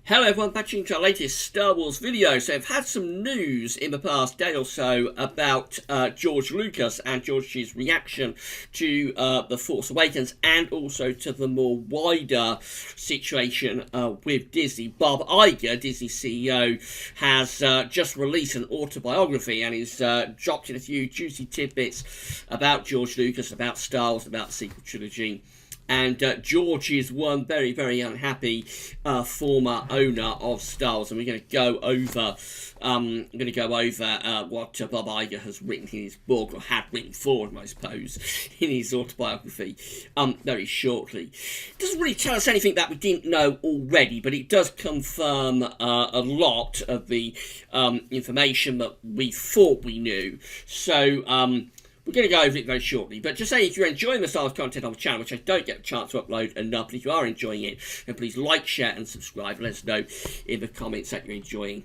Hello everyone, back to our latest Star Wars video. So I've had some news in the past day or so about George Lucas and George's reaction to The Force Awakens and also to the more wider situation with Disney. Bob Iger, Disney CEO, has just released an autobiography and he's dropped in a few juicy tidbits about George Lucas, about Star Wars, about the sequel trilogy. And George is one very, very unhappy former owner of Star Wars, and we're going to go over what Bob Iger has written in his book, or had written for him, I suppose, in his autobiography, very shortly. It doesn't really tell us anything that we didn't know already, but it does confirm a lot of the information that we thought we knew. So we're going to go over it very shortly, but just say if you're enjoying the Star Wars content on the channel, which I don't get a chance to upload enough, but if you are enjoying it, then please like, share and subscribe. Let us know in the comments that you're enjoying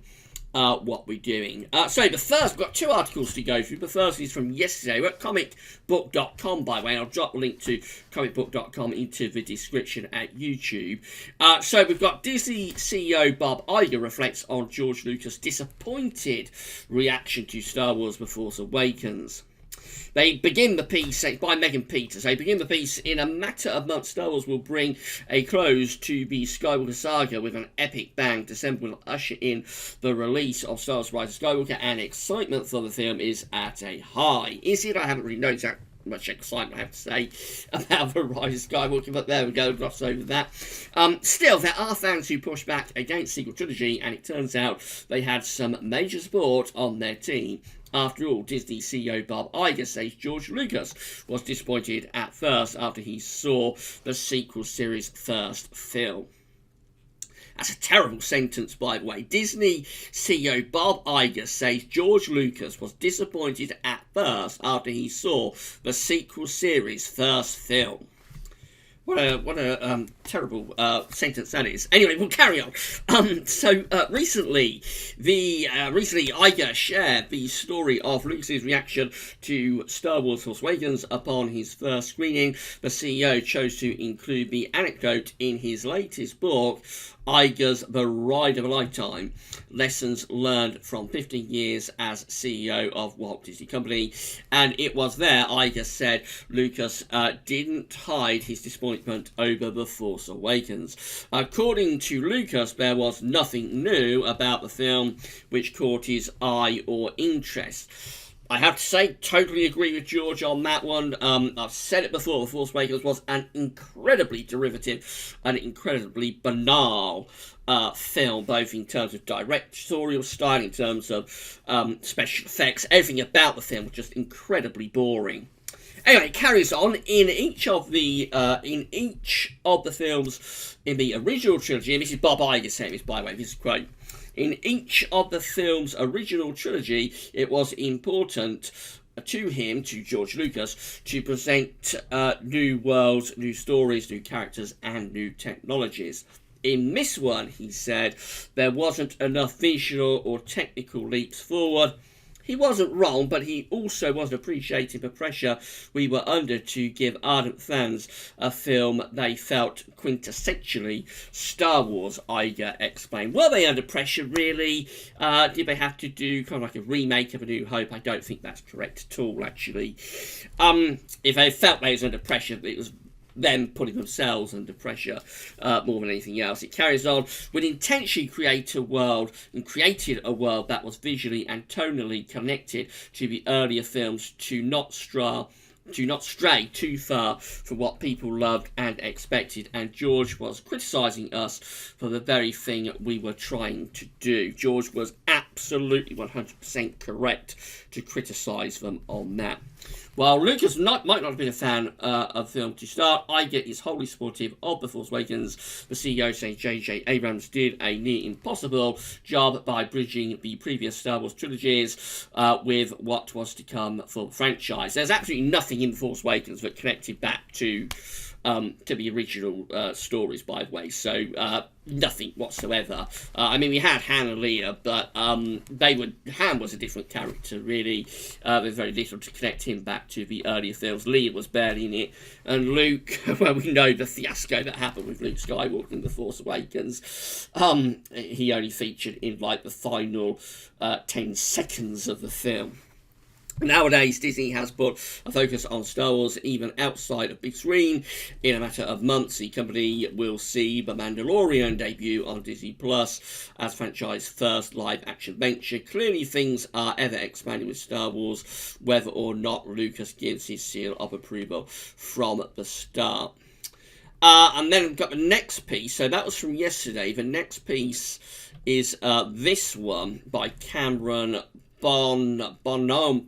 what we're doing. So the first, we've got two articles to go through. The first is from yesterday. We're at comicbook.com, by the way, and I'll drop a link to comicbook.com into the description at YouTube. So we've got Disney CEO Bob Iger reflects on George Lucas' disappointed reaction to Star Wars The Force Awakens. They begin the piece, by Megan Peters, they begin the piece, in a matter of months, Star Wars will bring a close to the Skywalker saga with an epic bang. December will usher in the release of Star Wars Rise of Skywalker, and excitement for the film is at a high. Is it? I haven't really noticed that much excitement, I have to say, about the Rise of Skywalker, but there we go, gloss over that. Still, there are fans who push back against sequel trilogy, and it turns out they had some major support on their team. After all, Disney CEO Bob Iger says George Lucas was disappointed at first after he saw the sequel series' first film. That's a terrible sentence, by the way. Disney CEO Bob Iger says George Lucas was disappointed at first after he saw the sequel series' first film. What a terrible sentence that is. Anyway, we'll carry on. Recently Iger shared the story of Lucas's reaction to Star Wars Force Awakens upon his first screening. The CEO chose to include the anecdote in his latest book, Iger's The Ride of a Lifetime, Lessons Learned from 15 Years as CEO of Walt Disney Company. And it was there, Iger said, Lucas didn't hide his disappointment over The Force Awakens. According to Lucas, there was nothing new about the film which caught his eye or interest. I have to say, totally agree with George on that one. I've said it before, The Force Awakens was an incredibly derivative and incredibly banal film, both in terms of directorial style, in terms of special effects. Everything about the film was just incredibly boring. Anyway, it carries on. In each of the films in the original trilogy, and this is Bob Iger saying this, by the way, this is a quote. In each of the film's original trilogy, it was important to him, to George Lucas, to present new worlds, new stories, new characters, and new technologies. In this one, he said, there wasn't enough visual or technical leaps forward. He wasn't wrong, but he also wasn't appreciating the pressure we were under to give ardent fans a film they felt quintessentially Star Wars, Iger explained. Were they under pressure, really? Did they have to do kind of like a remake of A New Hope? I don't think that's correct at all, actually. If they felt they was under pressure, it was them putting themselves under pressure more than anything else. It carries on. We'd intentionally created a world that was visually and tonally connected to the earlier films, to not stray too far from what people loved and expected, and George was criticising us for the very thing we were trying to do. George was absolutely 100% correct to criticise them on that. While Lucas might not have been a fan of the film to start, Iger is wholly supportive of The Force Awakens. The CEO saying J.J. Abrams did a near impossible job by bridging the previous Star Wars trilogies with what was to come for the franchise. There's absolutely nothing in The Force Awakens that connected back to to the original stories, by the way. So nothing whatsoever. I mean, we had Han and Leia, but Han was a different character, really. There's very little to connect him back to the earlier films. Leia was barely in it, and Luke, well, we know the fiasco that happened with Luke Skywalker in The Force Awakens. He only featured in like the final 10 seconds of the film. Nowadays, Disney has put a focus on Star Wars even outside of big screen. In a matter of months, the company will see The Mandalorian debut on Disney Plus as franchise's first live-action venture. Clearly, things are ever expanding with Star Wars, whether or not Lucas gives his seal of approval from the start. And then we've got the next piece. So that was from yesterday. The next piece is this one by Cameron Bonomolo.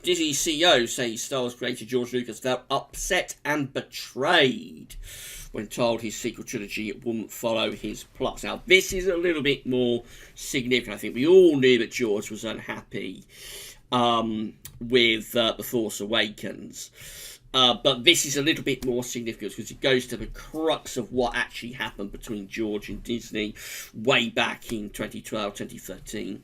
Disney CEO says Star Wars creator George Lucas felt upset and betrayed when told his sequel trilogy wouldn't follow his plots. Now, this is a little bit more significant. I think we all knew that George was unhappy with The Force Awakens. But this is a little bit more significant because it goes to the crux of what actually happened between George and Disney way back in 2012, 2013.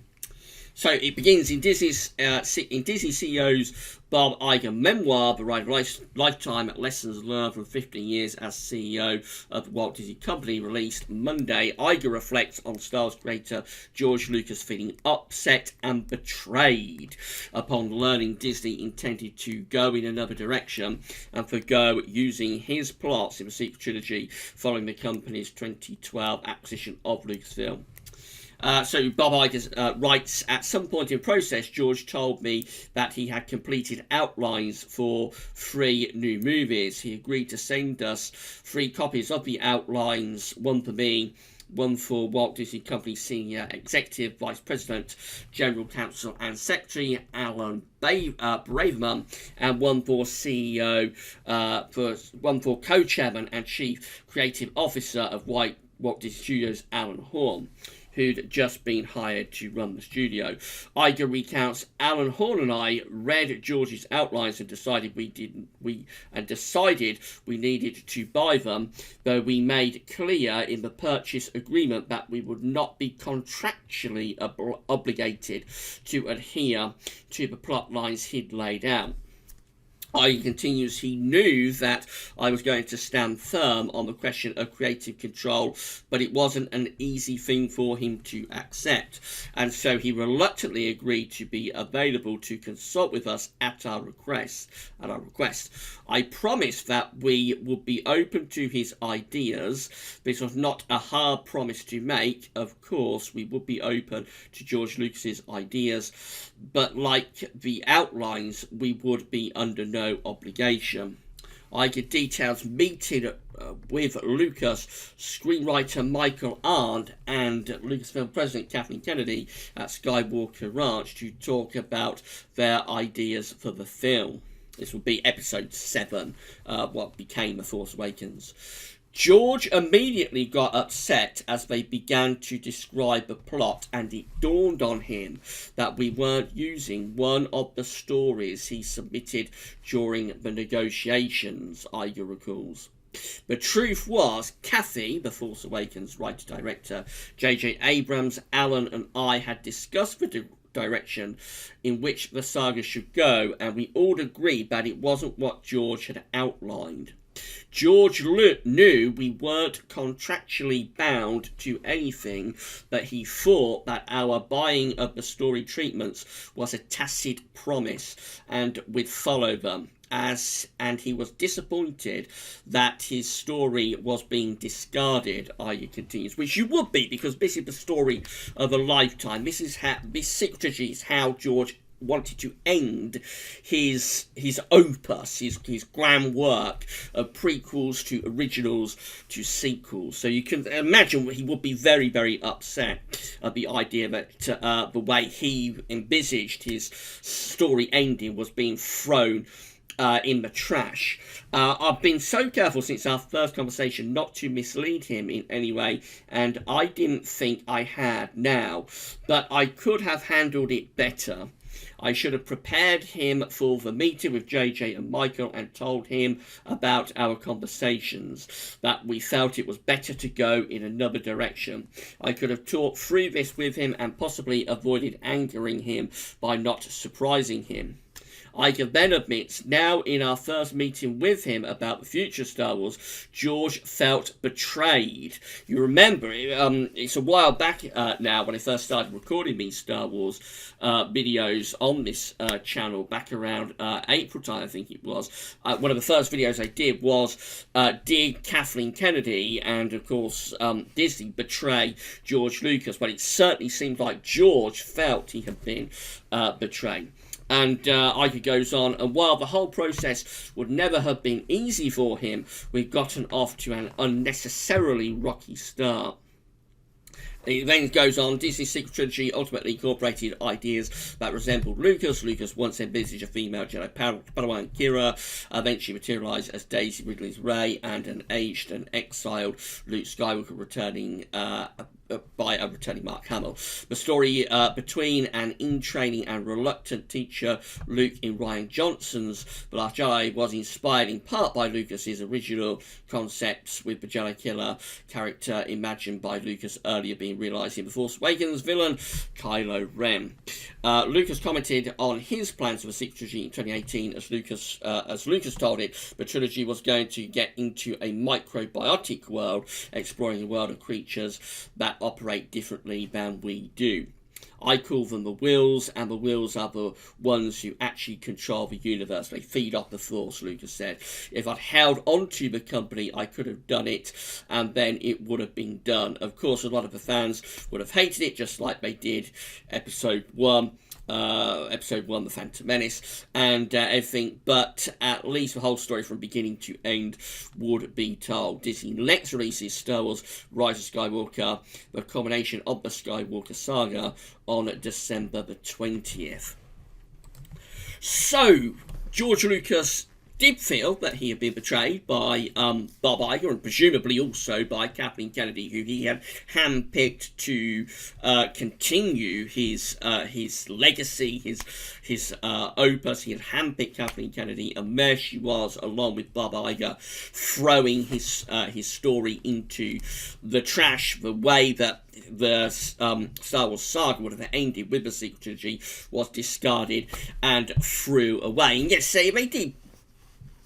So it begins in Disney CEO's Bob Iger memoir, The Ride of Lifetime, Lessons Learned from 15 Years as CEO of the Walt Disney Company, released Monday. Iger reflects on Star Wars creator George Lucas feeling upset and betrayed upon learning Disney intended to go in another direction and forgo using his plots in the sequel trilogy following the company's 2012 acquisition of Lucasfilm. So Bob Iger writes, at some point in the process, George told me that he had completed outlines for 3 new movies. He agreed to send us 3 copies of the outlines, one for me, one for Walt Disney Company Senior Executive Vice President, General Counsel and Secretary Alan Braverman, and one for CEO, one for Co-Chairman and Chief Creative Officer of Walt Disney Studios, Alan Horn, who'd just been hired to run the studio. Iger recounts, Alan Horn and I read George's outlines and decided we needed to buy them, though we made clear in the purchase agreement that we would not be contractually obligated to adhere to the plot lines he'd laid out. Iger continues, he knew that I was going to stand firm on the question of creative control, but it wasn't an easy thing for him to accept, and so he reluctantly agreed to be available to consult with us at our request. I promised that we would be open to his ideas. This was not a hard promise to make. Of course, we would be open to George Lucas's ideas, but like the outlines, we would be under no obligation. Iger details meeting with Lucas screenwriter Michael Arndt and Lucasfilm president Kathleen Kennedy at Skywalker Ranch to talk about their ideas for the film. This will be episode 7, what became The Force Awakens. George immediately got upset as they began to describe the plot, and it dawned on him that we weren't using one of the stories he submitted during the negotiations, Iger recalls. The truth was, Kathy, The Force Awakens writer-director, J.J. Abrams, Alan and I had discussed the direction in which the saga should go, and we all agreed that it wasn't what George had outlined. George knew we weren't contractually bound to anything, but he thought that our buying of the story treatments was a tacit promise and we'd follow them. And he was disappointed that his story was being discarded, Iger continues, which you would be, because this is the story of a lifetime. This sequel trilogy is how George wanted to end his opus, his grand work of prequels to originals to sequels. So you can imagine he would be very, very upset at the idea that the way he envisaged his story ending was being thrown in the trash. I've been so careful since our first conversation not to mislead him in any way, and I didn't think I had now, but I could have handled it better. I should have prepared him for the meeting with JJ and Michael and told him about our conversations, that we felt it was better to go in another direction. I could have talked through this with him and possibly avoided angering him by not surprising him. Iger then admits, now in our first meeting with him about the future Star Wars, George felt betrayed. You remember, it's a while back now when I first started recording these Star Wars videos on this channel, back around April time, I think it was. One of the first videos I did was, did Kathleen Kennedy and, of course, Disney betray George Lucas? But it certainly seemed like George felt he had been betrayed. And Iger goes on, and while the whole process would never have been easy for him, we've gotten off to an unnecessarily rocky start. It then goes on, Disney's sequel trilogy ultimately incorporated ideas that resembled Lucas. Lucas once envisaged a female Jedi Padawan, Kira, eventually materialised as Daisy Ridley's Rey, and an aged and exiled Luke Skywalker returning by a returning Mark Hamill. The story between an in-training and reluctant teacher, Luke, in Rian Johnson's The Last Jedi was inspired in part by Lucas's original concepts, with the Jedi Killer character imagined by Lucas earlier being realised in The Force Awakens villain Kylo Ren. Lucas commented on his plans for the sequel trilogy in 2018 as Lucas told it, the trilogy was going to get into a microbiotic world, exploring a world of creatures that operate differently than we do. I call them the Wills, and the Wills are the ones who actually control the universe. They feed off the Force, Lucas said. If I'd held on to the company, I could have done it, and then it would have been done. Of course, a lot of the fans would have hated it, just like they did Episode 1. The Phantom Menace, and everything, but at least the whole story from beginning to end would be told. Disney next releases Star Wars Rise of Skywalker, the culmination of the Skywalker saga, on December the 20th. So, George Lucas did feel that he had been betrayed by Bob Iger, and presumably also by Kathleen Kennedy, who he had handpicked to continue his legacy, his opus. He had handpicked Kathleen Kennedy, and there she was, along with Bob Iger, throwing his story into the trash. The way that the Star Wars saga would have ended with the sequel trilogy was discarded and threw away. And yes, they did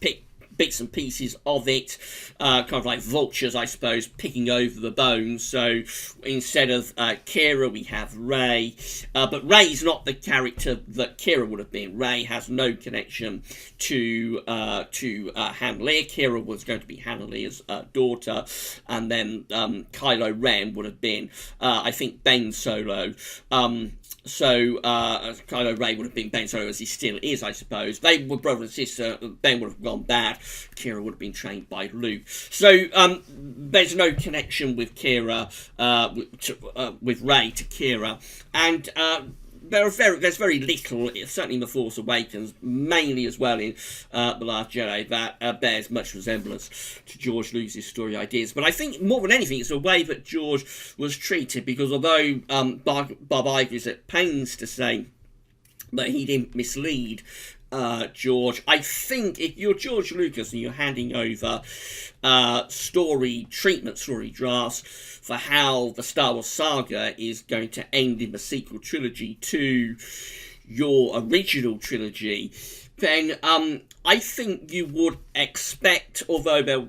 pick bits and pieces of it, kind of like vultures, I suppose, picking over the bones. So instead of Kira, we have Rey. But Rey's not the character that Kira would have been. Rey has no connection to Han Leia. Kira was going to be Han Leia's daughter, and then Kylo Ren would have been, I think, Ben Solo. So Kylo Ren would have been Ben Solo, as he still is, I suppose. They were brother and sister. Ben would have gone bad. Kira would have been trained by Luke. So there's no connection with Kira, with Rey to Kira, and there's very little, certainly in The Force Awakens, mainly as well in The Last Jedi, that bears much resemblance to George Lucas' story ideas. But I think more than anything, it's the way that George was treated, because although Bob Iger is at pains to say that he didn't mislead George, I think if you're George Lucas and you're handing over story drafts for how the Star Wars saga is going to end in the sequel trilogy to your original trilogy, then I think you would expect, although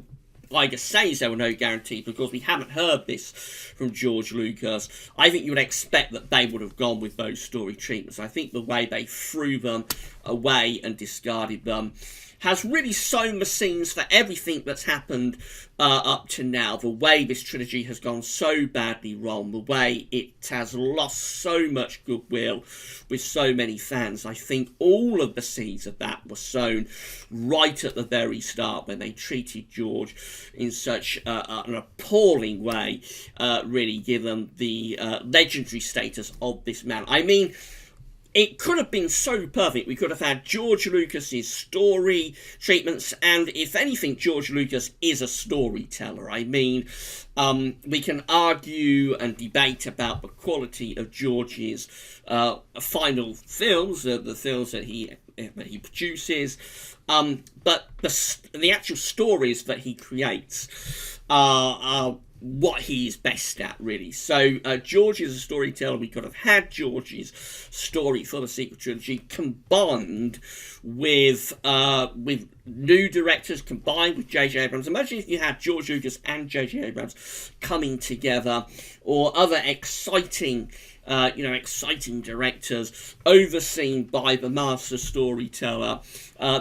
Iger says there were no guarantees because we haven't heard this from George Lucas, I think you would expect that they would have gone with those story treatments. I think the way they threw them away and discarded them has really sown the scenes for everything that's happened up to now. The way this trilogy has gone so badly wrong, the way it has lost so much goodwill with so many fans. I think all of the seeds of that were sown right at the very start when they treated George in such an appalling way, really given the legendary status of this man. I mean, it could have been so perfect. We could have had George Lucas's story treatments, and if anything, George Lucas is a storyteller. I mean, we can argue and debate about the quality of George's final films, the films that he produces, but the actual stories that he creates are what he's best at, really. So George is a storyteller. We could have had George's story for the sequel trilogy combined with new directors, combined with J.J. Abrams. Imagine if you had George Lucas and J.J. Abrams coming together, or other exciting directors overseen by the master storyteller.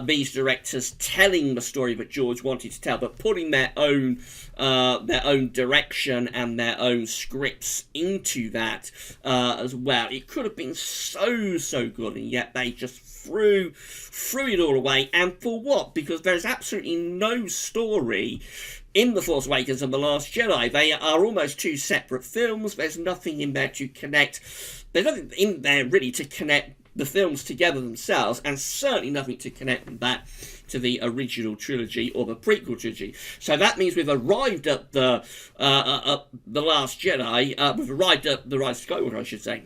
These directors telling the story that George wanted to tell, but putting their own direction and their own scripts into that as well. It could have been so good, and yet they just threw it all away. And for what? Because there's absolutely no story in The Force Awakens and The Last Jedi. They are almost two separate films. There's nothing in there to connect. There's nothing in there really to connect the films together themselves, and certainly nothing to connect them back to the original trilogy or the prequel trilogy. So that means we've arrived at the Last Jedi. We've arrived at the Rise of Skywalker, I should say.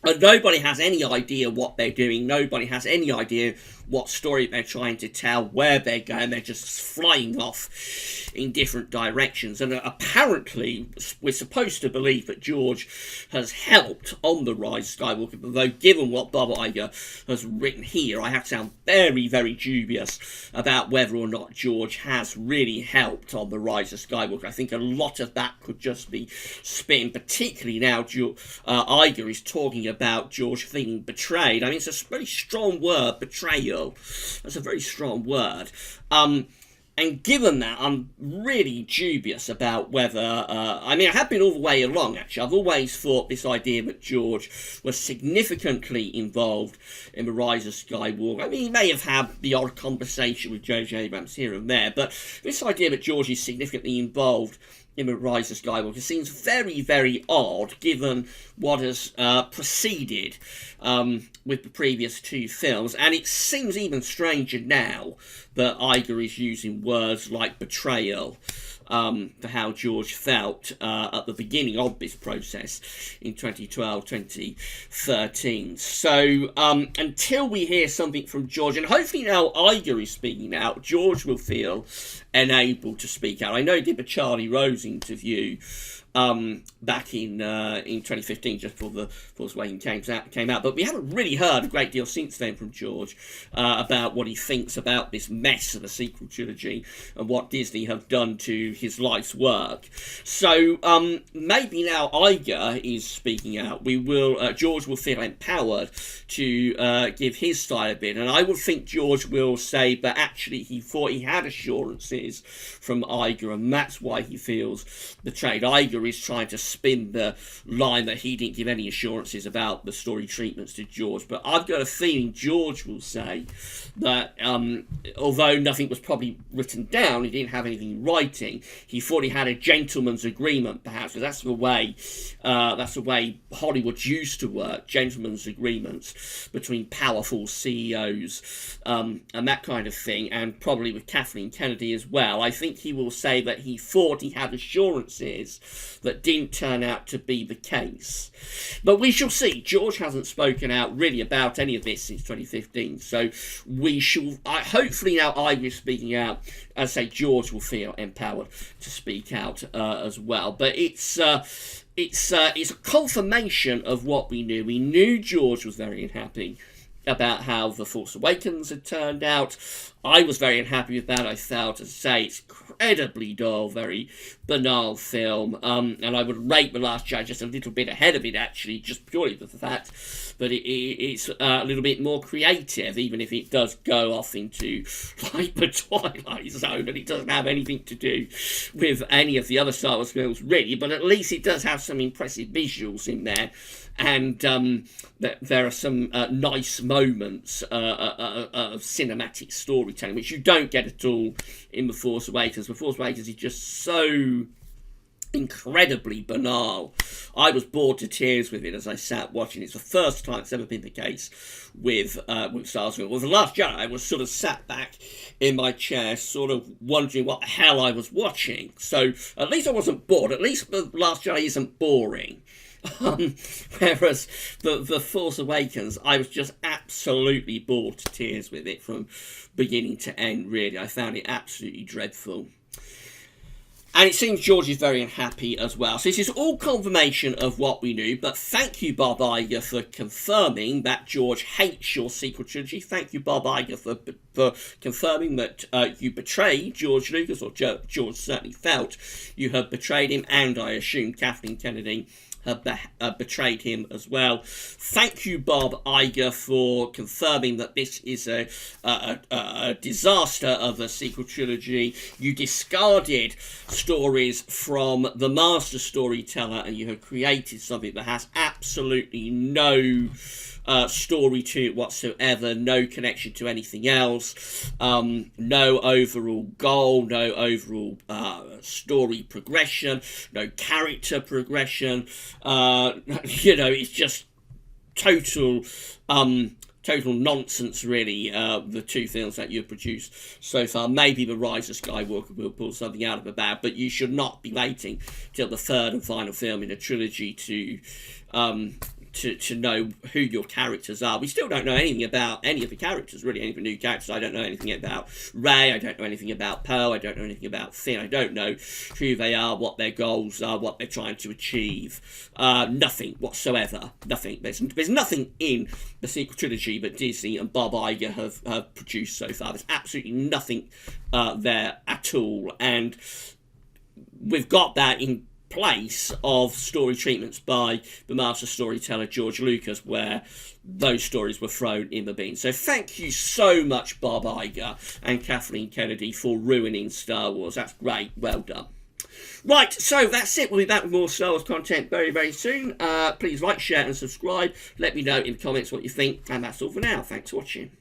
And nobody has any idea what they're doing. Nobody has any idea what story they're trying to tell, where they're going. They're just flying off in different directions. And apparently, we're supposed to believe that George has helped on the Rise of Skywalker. Though, given what Bob Iger has written here, I have to sound very, very dubious about whether or not George has really helped on the Rise of Skywalker. I think a lot of that could just be spin, particularly now Iger is talking about George feeling betrayed. I mean, it's a very strong word, betrayal. That's a very strong word. And given that, I'm really dubious about whether... I have been all the way along, actually. I've always thought this idea that George was significantly involved in the Rise of Skywalker. I mean, he may have had the odd conversation with J.J. Abrams here and there, but this idea that George is significantly involved in the Rise of Skywalker seems very, very odd, given what has preceded with the previous two films. And it seems even stranger now that Iger is using words like betrayal for how George felt at the beginning of this process in 2012, 2013. So until we hear something from George, and hopefully now Iger is speaking out, George will feel enabled to speak out. I know he did the Charlie Rose interview back in 2015, just before the Force Awakens came out, but we haven't really heard a great deal since then from George about what he thinks about this mess of the sequel trilogy and what Disney have done to his life's work. So maybe now Iger is speaking out. George will feel empowered to give his side a bit, and I would think George will say that actually he thought he had assurances from Iger, and that's why he feels betrayed. Iger is trying to spin the line that he didn't give any assurances about the story treatments to George, but I've got a feeling George will say that although nothing was probably written down, he didn't have anything in writing, he thought he had a gentleman's agreement, perhaps, because that's the way Hollywood used to work, gentleman's agreements between powerful CEOs and that kind of thing, and probably with Kathleen Kennedy as well. I think he will say that he thought he had assurances that didn't turn out to be the case. But we shall see. George hasn't spoken out really about any of this since 2015, so we shall... hopefully now Iger is speaking out. As I say, George will feel empowered to speak out as well. But it's a confirmation of what we knew. We knew George was very unhappy about how The Force Awakens had turned out. I was very unhappy with that. I felt, as I say, it's incredibly dull, very banal film, and I would rate The Last Jedi just a little bit ahead of it, actually, just purely for the fact that it's a little bit more creative, even if it does go off into like the Twilight Zone, and it doesn't have anything to do with any of the other Star Wars films, really, but at least it does have some impressive visuals in there. And there are some nice moments of cinematic storytelling, which you don't get at all in The Force Awakens. The Force Awakens is just so incredibly banal. I was bored to tears with it as I sat watching. It's the first time it's ever been the case with Star Wars. With The Last Jedi, I was sort of sat back in my chair, sort of wondering what the hell I was watching. So at least I wasn't bored. At least The Last Jedi isn't boring. Whereas the Force Awakens, I was just absolutely bored to tears with it from beginning to end, really. I found it absolutely dreadful. And it seems George is very unhappy as well. So this is all confirmation of what we knew. But thank you, Bob Iger, for confirming that George hates your sequel trilogy. Thank you, Bob Iger, for confirming that you betrayed George Lucas, or George certainly felt you had betrayed him. And I assume Kathleen Kennedy betrayed him as well. Thank you, Bob Iger, for confirming that this is a disaster of a sequel trilogy. You discarded stories from the master storyteller and you have created something that has absolutely no story to it whatsoever, no connection to anything else, no overall goal, no overall story progression, no character progression. It's just total nonsense, really, the two films that you've produced so far. Maybe The Rise of Skywalker will pull something out of the bag, but you should not be waiting till the third and final film in a trilogy to know who your characters are. We still don't know anything about any of the characters, really, any of the new characters. I don't know anything about Rey, I don't know anything about Poe, I don't know anything about Finn, I don't know who they are, what their goals are, what they're trying to achieve. Nothing whatsoever. Nothing. There's nothing in the sequel trilogy that Disney and Bob Iger have produced so far. There's absolutely nothing there at all. And we've got that in place of story treatments by the master storyteller George Lucas, where those stories were thrown in the bin. So thank you so much, Bob Iger and Kathleen Kennedy, for ruining Star Wars. That's great. Well done. Right, so that's it. We'll be back with more Star Wars content very, very soon. Please like, share and subscribe. Let me know in the comments what you think. And that's all for now. Thanks for watching.